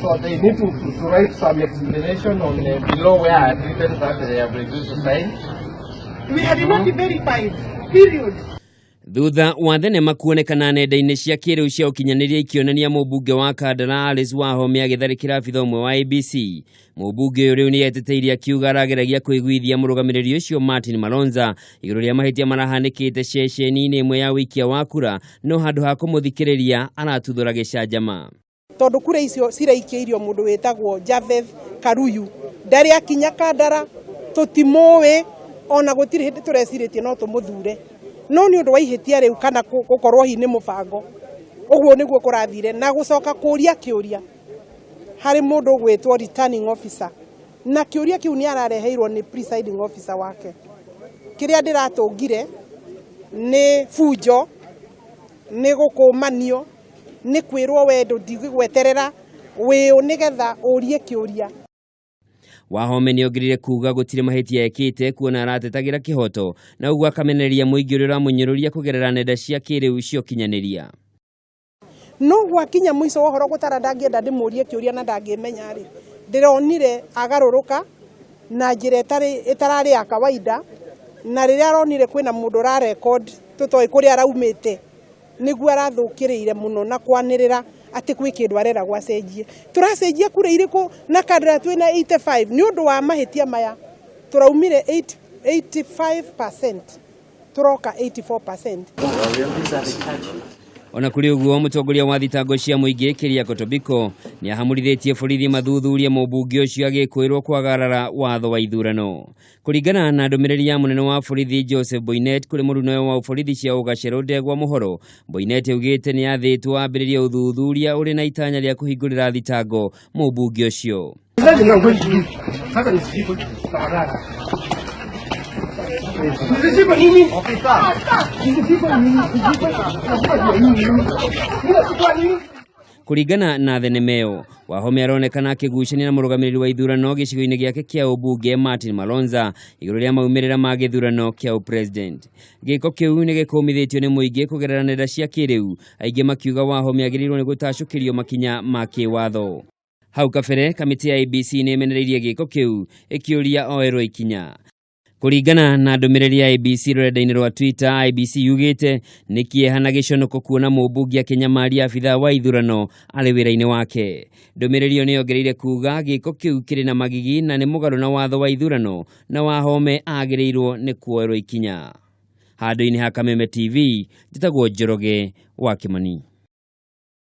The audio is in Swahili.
So they need to write some explanation on below where I have written that they have refused to sign. We are not verified. Period. Thutha wa thenema kuonekana nenda-inĩ cia kĩrĩu cia ũkinyanĩria ikĩonania mũmbunge wa Kandara Alice Wahome agĩtharĩkĩra abitha ũmwe wa IEBC. Mũmbunge ũrĩa nĩ eteteire akiuga arageragia kũiguithia mũrũgamĩrĩri ũcio Martin Malonza igũrũ rĩa mahĩtia marahanĩkĩte ceceni-inĩ ĩmwe ya ũikia wa kura, no handũ ha kũmũthikĩrĩria aratuthũra gĩcanjama. Tondũ kura icio ciraikĩirio mũndũ wĩtagwo Javeth Karuyu ndarĩ akinya Kandara, tũtimũĩ ona gũtirĩ hĩndĩ tũrecirĩtie no tũmũthure. No nĩ ũndũ wa ihĩtia rĩu kana gũkorwo hi nĩ mũbango ũguo nĩguo kũrathire na gũcoka kũria kĩũria harĩ mũndũ gwĩtwo returning officer, na kĩũria kĩu nĩ arareheirwo nĩ presiding officer wake. Kĩrĩa ndĩratũngire nĩ fujo, nĩ gũkũmanio, nĩ kwĩrwo wendo ndigweterera wĩũ nĩgetha ũrie kĩũria. Wahome nĩ ongerire kuga gũtirĩ mahĩtia ekĩte kuona aratetagĩra kĩhoto na ũguo akamenereria mũingĩ ũrĩa ũramũnyũrũria kũgerera nenda cia kĩrĩu cia ũkinyanĩria. No gwakinya mũico wa ũhoro gũtara ndangĩenda ndĩmũrie kĩũria na ndangĩmenya rĩ, ndĩronire agarũrũka na njĩra ĩtararĩ ya kawaida, na rĩrĩa aronire kwĩna mũndũ ra record tũtoĩ kũrĩa araumĩte nĩguo arathũkĩrĩire mũno na kwanĩrĩra ati kwĩ kĩndũ arera gwacenjie. Tũracenjia kura irĩkũ na Kandara twĩna 85 nĩ ũndũ wa mahĩtia maya tũraumire 85%, tũroka 84%. Ona kũrĩ ũguo mũtongoria wa thitango cia mũingĩ Keriako Tobiko nĩ ahamũrithĩtie borithi mathuthurie mũmbunge ũcio agĩkwĩrwo kwagarara watho wa ithurano. Kũringana na ndũmĩrĩri ya mũnene wa borithi Joseph Boynet kũrĩ mũrũnawe wa borithi cia ũgacĩru Ndegwa Mũhoro, Boynet augĩte nĩ athĩtwo ambĩrĩrie ũthuthuria ũrĩ na itanya rĩa kũhingũrĩra thitango mũmbunge ũcio. Kũringana na thenema ĩyo, Wahome aronekana akĩgucania na mũrũgamĩrĩri wa ithurano gĩcigo-inĩ gĩake kĩa ũmbunge Martin Malonza igũrũ rĩa maumĩrĩra ma gĩthurano kĩa ũpresident. Gĩko kĩu nĩ gĩkũmithĩtio nĩ mũingĩ kũgerera nenda cia kĩrĩu, aingĩ makiuga Wahome agĩrĩirwo nĩ gũtacũkĩrio makinya ma kĩwatho. Hau kabere kamĩtĩ ya IEBC nĩ ĩmenereirie gĩko kĩu ĩkĩũria oerwo ikinya. Kũringana na ndũmĩrĩri ya IEBC rũrenda-inĩ rwa Twitter, IEBC yugĩte nĩ kĩeha na gĩconoko kuona mũmbunge akĩnyamaria abitha wa ithurano arĩ wĩra-inĩ wake. Ndũmĩrĩri ĩyo nĩ yongereire kuga gĩko kĩu kĩrĩ na magigi na nĩ mũgarũ na watho wa ithurano na Wahome agĩrĩirwo nĩ kuoerwo ikinya. Handũ-inĩ ha Kameme TV, njĩtagwo Njoroge wa Kĩmani.